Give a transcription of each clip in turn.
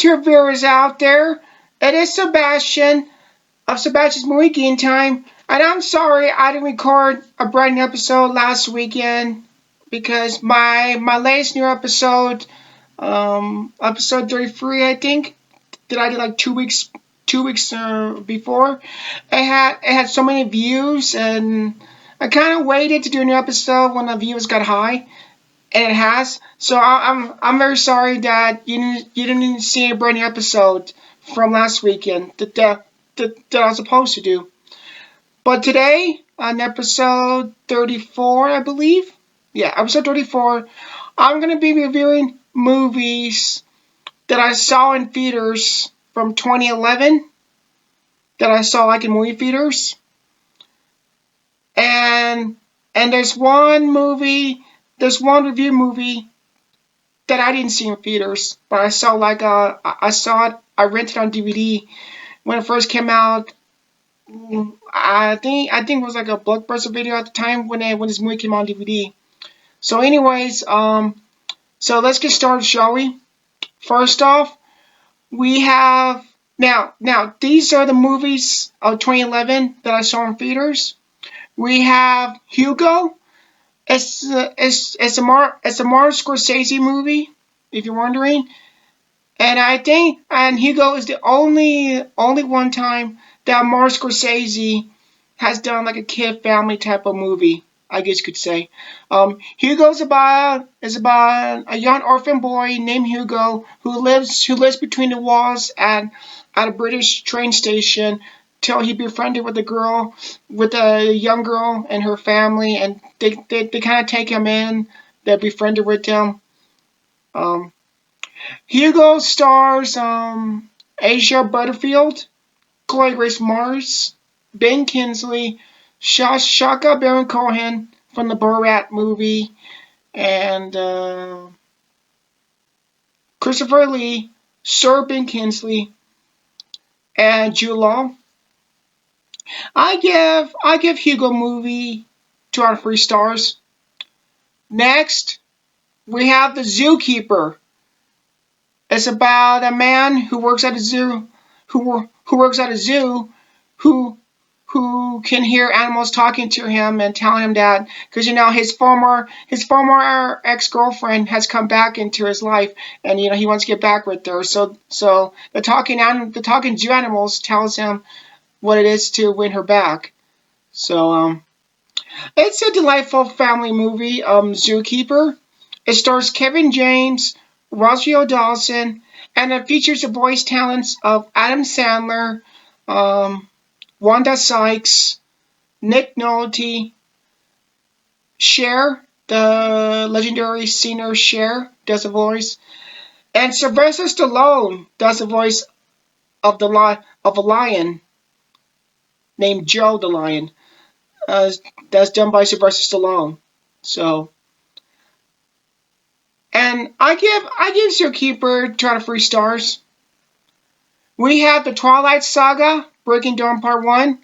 YouTube viewers out there. It is Sebastian of Sebastian's Movie Game Time. And I'm sorry I didn't record a brand new episode last weekend because my latest new episode, episode 33, I think, that I did like 2 weeks before. It had so many views, and I kind of waited to do a new episode when the views got high, and it has. So I'm very sorry that you didn't see a brand new episode from last weekend that I was supposed to do. But today on episode 34, I believe, yeah, episode 34, I'm gonna be reviewing movies that I saw in theaters from 2011 that I saw like in movie theaters, and there's one review movie that I didn't see in theaters, but I saw I rented on DVD when it first came out. I think it was like a Blockbuster video at the time when this movie came on DVD. So anyways, so let's get started, shall we? First off, we have now these are the movies of 2011 that I saw in theaters. We have Hugo. It's a Martin Scorsese movie, if you're wondering. And I think Hugo is the only one time that Martin Scorsese has done like a kid family type of movie, I guess you could say. Hugo's about a young orphan boy named Hugo who lives between the walls at a British train station till he befriended with a young girl and her family, and they kind of take him in. They're befriended with him. Hugo stars Asia Butterfield, Chloe Grace Moretz, Ben Kingsley, Sacha Baron Cohen from the Borat movie, and Christopher Lee, Sir Ben Kingsley, and Jude Law. I give Hugo movie 2 out of 3 stars. Next, we have The Zookeeper. It's about a man who works at a zoo, who can hear animals talking to him and telling him that, because his former ex-girlfriend has come back into his life, and he wants to get back with her. So the talking zoo animals tells him what it is to win her back. So it's a delightful family movie. Zookeeper. It stars Kevin James, Rosario Dawson, and it features the voice talents of Adam Sandler, Wanda Sykes, Nick Nolte, Cher, the legendary singer Cher does the voice, and Sylvester Stallone does the voice of a lion named Joe the Lion. That's done by Sylvester Stallone. So, and I give Zookeeper 2 out of 3 stars. We have the Twilight Saga, Breaking Dawn Part 1.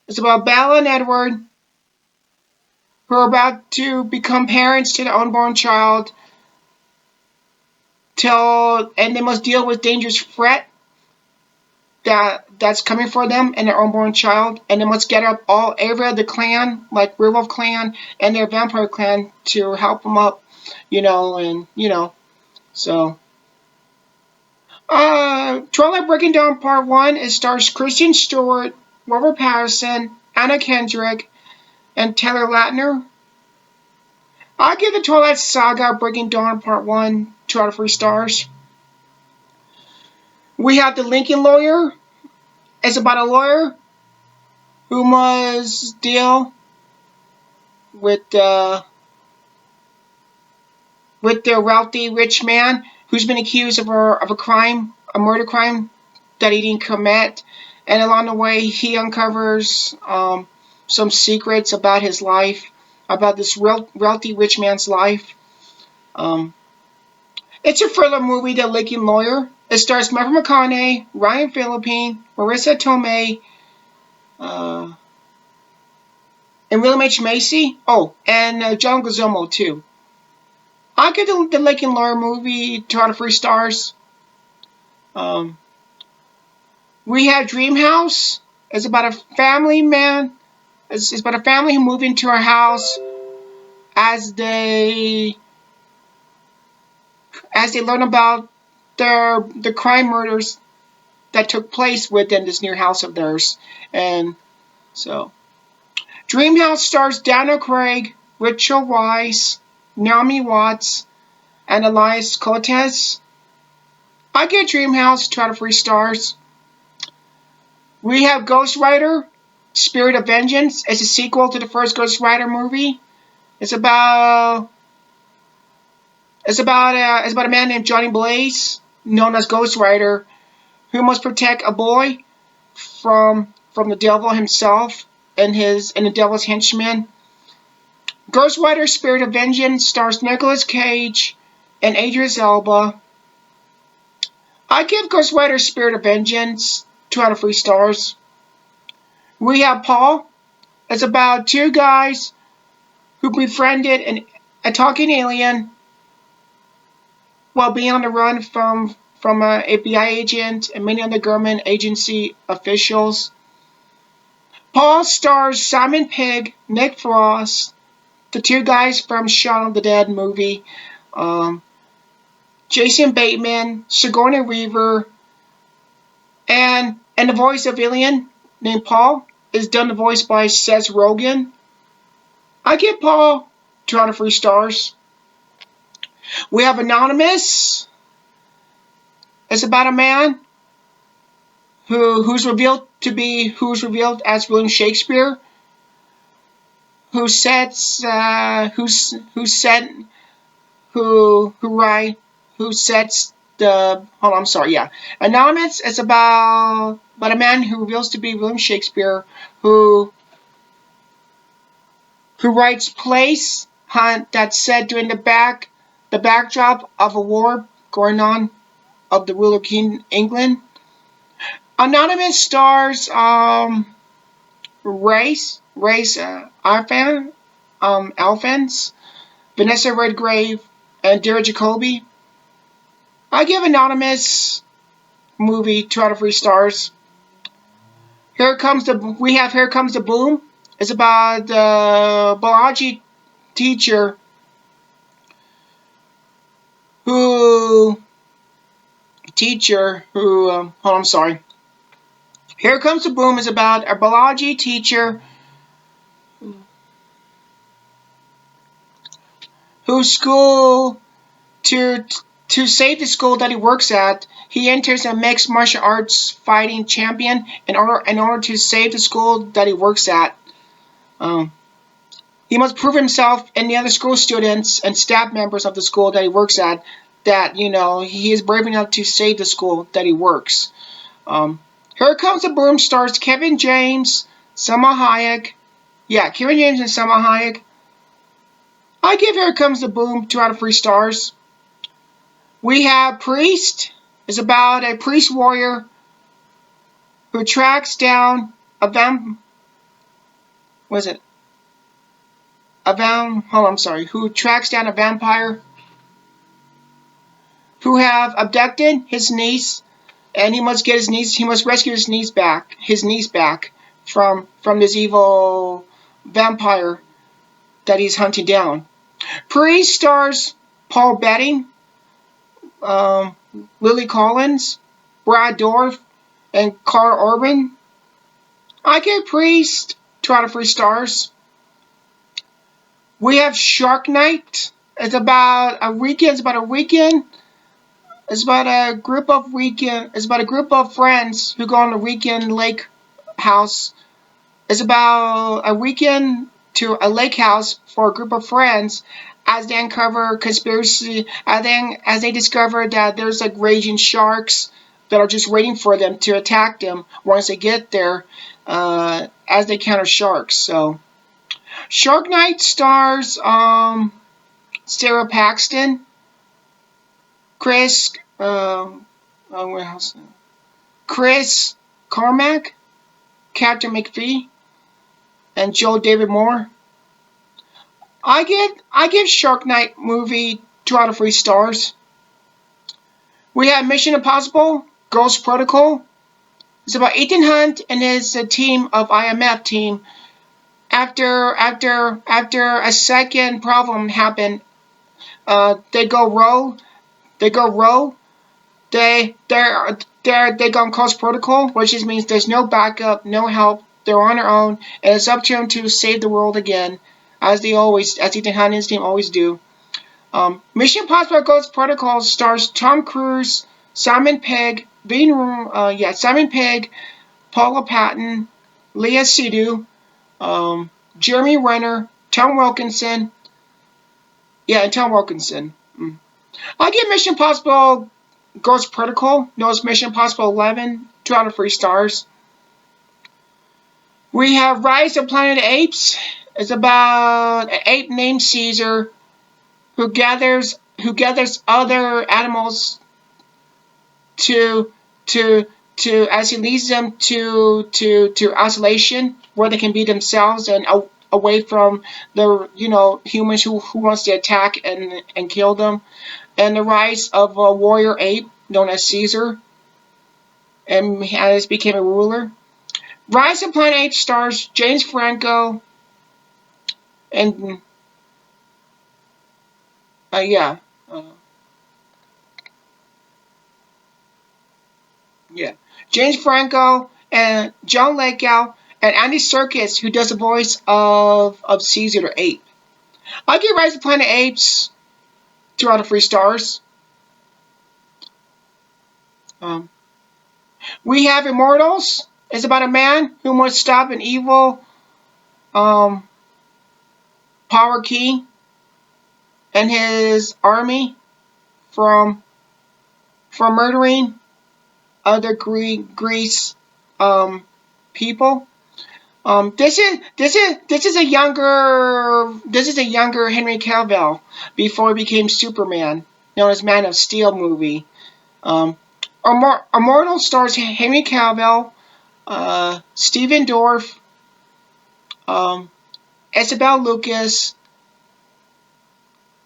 It's about Bella and Edward, who are about to become parents to their unborn child, and they must deal with dangerous threat that's coming for them and their unborn child, and they must get up every other clan, like Werewolf Clan and their Vampire Clan, to help them up, so. Twilight Breaking Dawn Part 1, it stars Kristen Stewart, Robert Pattinson, Anna Kendrick, and Taylor Lautner. I'll give the Twilight Saga Breaking Dawn Part 1 2 out of 3 stars. We have The Lincoln Lawyer. It's about a lawyer who must deal with the wealthy rich man who's been accused of a murder crime that he didn't commit, and along the way he uncovers some secrets about his life, about this wealthy rich man's life. It's a thriller movie, The Lincoln Lawyer. It stars Matthew McConaughey, Ryan Phillippe, Marissa Tomei, and William H. Macy. Oh, and John Leguizamo too. I give the Lincoln Lawyer movie 2 out of 3 stars. Um, we have Dream House. It's about a family man. It's about a family who moved into a house as they learn about the crime murders that took place within this new house of theirs. And so, Dream House stars Daniel Craig, Rachel Weisz, Naomi Watts, and Elias Cotes. I give Dream House 2 out of 3 stars. We have Ghost Rider, Spirit of Vengeance. It's a sequel to the first Ghost Rider movie. It's about a man named Johnny Blaze, known as Ghost Rider, who must protect a boy from the devil himself and the devil's henchmen. Ghost Rider Spirit of Vengeance stars Nicolas Cage and Idris Elba. I give Ghost Rider Spirit of Vengeance 2 out of 3 stars. We have Paul. It's about 2 guys who befriended a talking alien while being on the run from an FBI agent and many other government agency officials. Paul stars Simon Pegg, Nick Frost, the 2 guys from Shaun of the Dead movie, Jason Bateman, Sigourney Weaver, and the voice of alien named Paul is done the voice by Seth Rogen. I give Paul 2 out of 3 stars. We have Anonymous. It's about a man who's revealed as William Shakespeare, who sets the Anonymous is about a man who reveals to be William Shakespeare, who writes plays that's set during the backdrop of a war going on of the ruler King England. Anonymous stars Race Alphans, Vanessa Redgrave, and Dara Jacobi. I give Anonymous movie 2 out of 3 stars. Here Comes the Boom. It's about the biology teacher who Here Comes the Boom is about a biology teacher whose school, to save the school that he works at, he enters a mixed martial arts fighting champion in order to save the school that he works at. He must prove himself and the other school students and staff members of the school that he works at that, he is brave enough to save the school that he works. Here Comes the Boom stars Kevin James, Salma Hayek. Yeah, Kevin James and Salma Hayek. I give Here Comes the Boom 2 out of 3 stars. We have Priest. It's about a priest warrior who tracks down who tracks down a vampire who have abducted his niece, and he must rescue his niece back from this evil vampire that he's hunting down. Priest stars Paul Bettany, Lily Collins, Brad Dourif, and Carl Urban. I give Priest 2 out of 3 stars. We have Shark Night. It's about a group of friends who go on a weekend lake house. It's about a weekend to a lake house for a group of friends as they uncover conspiracy, as they discover that there's raging sharks that are just waiting for them to attack them once they get there, as they counter sharks. So, Shark Night stars Sarah Paxton, Chris Carmack, Captain McPhee, and Joe David Moore. I give Shark Night movie 2 out of 3 stars. We have Mission Impossible Ghost Protocol. It's about Ethan Hunt and his team of IMF team. After a second problem happened, they go rogue. They go rogue. They go on Ghost Protocol, which just means there's no backup, no help. They're on their own, and it's up to them to save the world again, as Ethan Hunt and his team always do. Mission Impossible Ghost Protocol stars Tom Cruise, Simon Pegg, Simon Pegg, Paula Patton, Leah Seydoux, Jeremy Renner, Tom Wilkinson. And Tom Wilkinson. I give Mission Impossible Ghost Protocol, known as Mission Impossible 11, 2 out of 3 stars. We have Rise of Planet of the Apes. It's about an ape named Caesar who gathers other animals to as he leads them to isolation where they can be themselves and away from the humans who wants to attack and kill them. And the rise of a warrior ape known as Caesar, and has became a ruler. Rise of Planet Apes stars James Franco and James Franco and John Lithgow and Andy Serkis, who does the voice of Caesar the Ape. I'll give Rise of Planet Apes 2 out of 3 stars. We have Immortals. It's about a man who must stop an evil power king and his army from murdering other Greece people. This is a younger Henry Cavill before he became Superman, known as Man of Steel movie. Immortal stars Henry Cavill, Stephen Dorff, Isabel Lucas,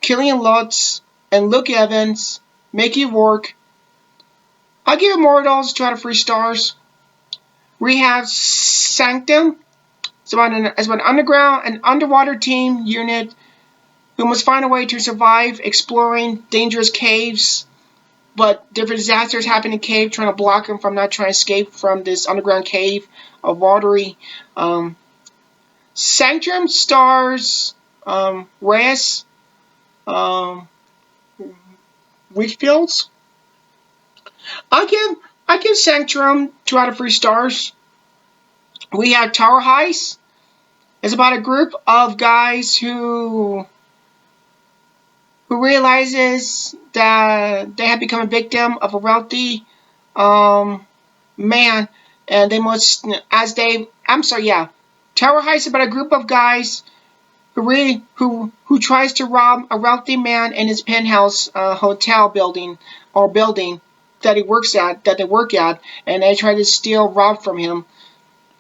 Killian Lutz, and Luke Evans. Mickey Rourke. I'll give Immortals 2 out of 3 stars. We have Sanctum. It's about an underwater team unit who must find a way to survive exploring dangerous caves, but different disasters happen in cave, trying to block them from not trying to escape from this underground cave of watery. Sanctum stars Reyes Wheatfields. I give Sanctum 2 out of 3 stars. We have Tower Heist. It's about a group of guys who realizes that they have become a victim of a wealthy man, and they must Tower Heist is about a group of guys who tries to rob a wealthy man in his penthouse hotel building that they work at, and they try to rob from him.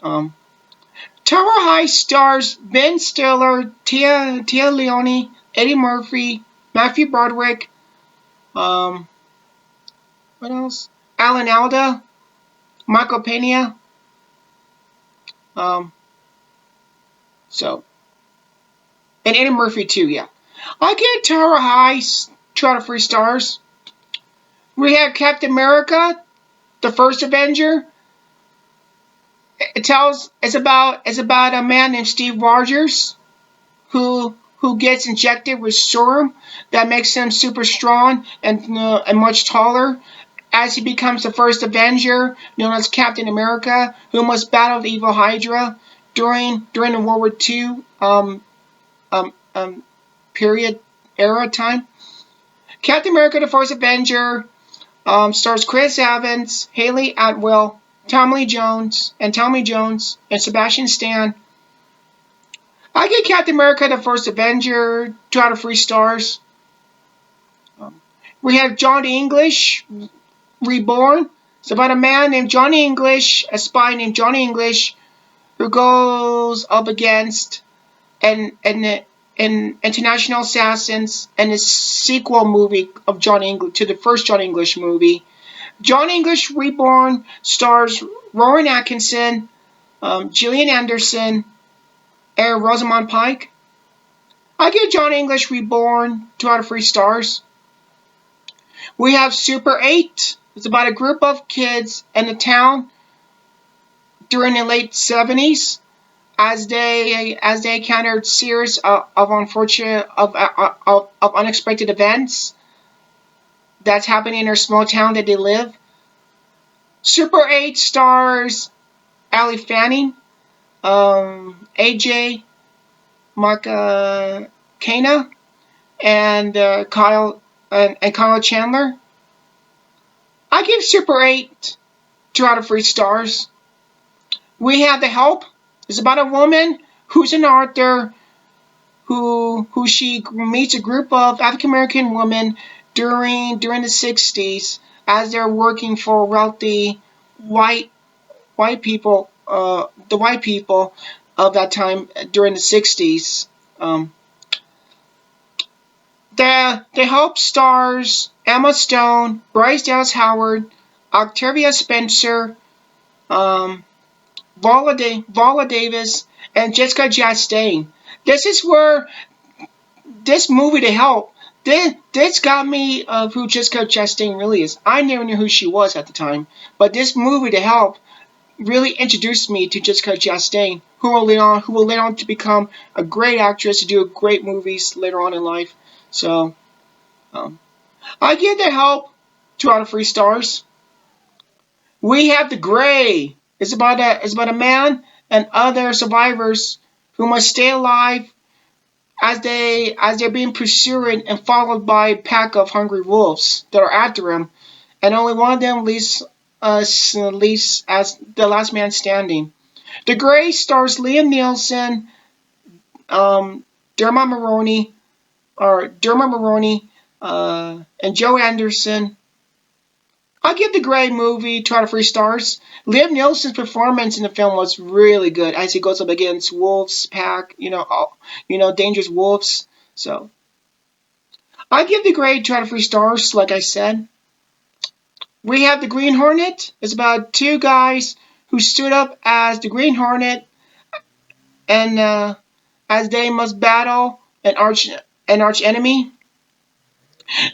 Tower Heist stars Ben Stiller, Tia Leone, Eddie Murphy, Matthew Broderick, what else? Alan Alda, Michael Pena. And Eddie Murphy too, yeah. I give Tower Heist 2 out of 3 stars. We have Captain America, the First Avenger. It's about a man named Steve Rogers who gets injected with serum that makes him super strong and much taller, as he becomes the first Avenger, known as Captain America, who must battle the evil Hydra during the World War II era time. Captain America: The First Avenger stars Chris Evans, Haley Atwell, Tommy Lee Jones, and Sebastian Stan. I give Captain America: The First Avenger 2 out of 3 stars. We have Johnny English Reborn. It's about a man named Johnny English, a spy named Johnny English, who goes up against an international assassins and a sequel movie of Johnny English to the first Johnny English movie. John English Reborn stars Rowan Atkinson, Gillian Anderson, and Rosamund Pike. I give John English Reborn 2 out of 3 stars. We have Super 8. It's about a group of kids in a town during the late 70s as they encountered series of unfortunate of unexpected events that's happening in their small town that they live. Super 8 stars Ali Fanning, AJ Marcana, and Kyle Chandler. I give Super 8 2 out of 3 stars. We have The Help. It's about a woman who's an author who she meets a group of African American women during the 60s as they're working for wealthy white people, the white people of that time during the 60s. The Help stars Emma Stone, Bryce Dallas Howard, Octavia Spencer, Viola Davis, and Jessica Chastain. This is where this movie, The Help, this got me of who Jessica Chastain really is. I never knew who she was at the time, but this movie, The Help, really introduced me to Jessica Chastain, who will later on to become a great actress to do great movies later on in life. So, I give The Help 2 out of 3 stars. We have The Gray. It's about a man and other survivors who must stay alive as they're being pursued and followed by a pack of hungry wolves that are after him, and only one of them leaves as the last man standing. The Gray stars Liam Neeson, Dermot Maroney, and Joe Anderson. I give The Gray movie 2 out of 3 stars. Liam Neeson's performance in the film was really good as he goes up against wolves pack, dangerous wolves. So I give The Gray 2 out of 3 stars. Like I said, we have The Green Hornet. It's about 2 guys who stood up as the Green Hornet, and as they must battle an arch enemy.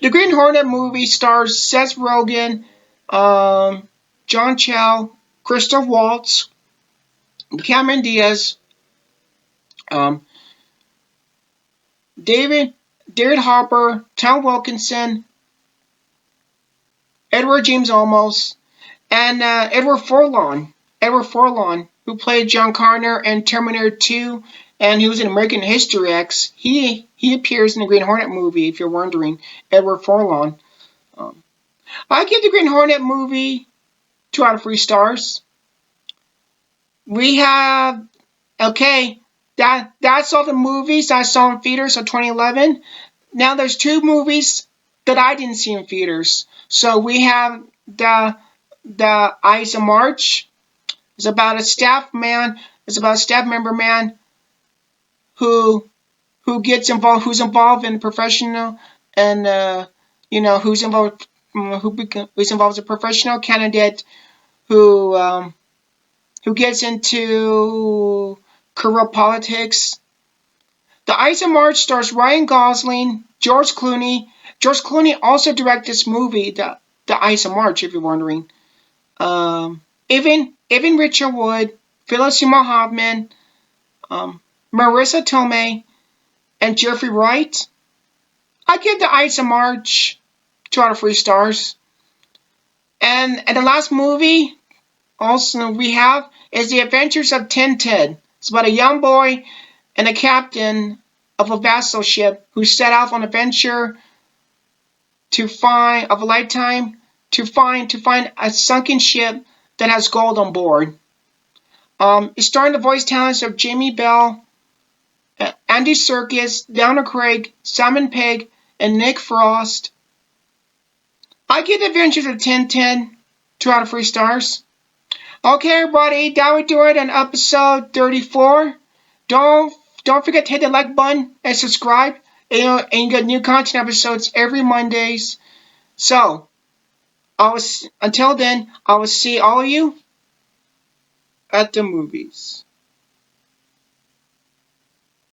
The Green Hornet movie stars Seth Rogen, John Cho, Christoph Waltz, Cameron Diaz, David Harper, Tom Wilkinson, Edward James Olmos, and Edward Furlong. Edward Furlong, who played John Connor in Terminator 2, and he was in American History X. He appears in the Green Hornet movie, if you're wondering. Edward Furlong. I give the Green Hornet movie 2 out of 3 stars. We have, okay, that's all the movies I saw in theaters of 2011. Now there's 2 movies that I didn't see in theaters. So we have the Ides of March. It's about a staff member man who gets involved, who's involved in professional, and who's involved as a professional candidate who gets into corrupt politics. The Ides of March stars Ryan Gosling, George Clooney. George Clooney also directed this movie, the Ides of March, if you're wondering. Evan Richard Wood, Philip Seymour Hoffman, Marissa Tomei, and Jeffrey Wright. I give the Ides of March 2 out of 3 stars. And the last movie also we have is The Adventures of Tintin. It's about a young boy and a captain of a vessel ship who set out on an adventure of a lifetime to find a sunken ship that has gold on board. It's starring the voice talents of Jamie Bell, Andy Serkis, Daniel Craig, Simon Pegg, and Nick Frost. I give The Adventures of Tintin 2 out of 3 stars. Okay, everybody, that would do it on episode 34. Don't forget to hit the like button and subscribe. And you get new content episodes every Mondays. So, Until then, I will see all of you at the movies.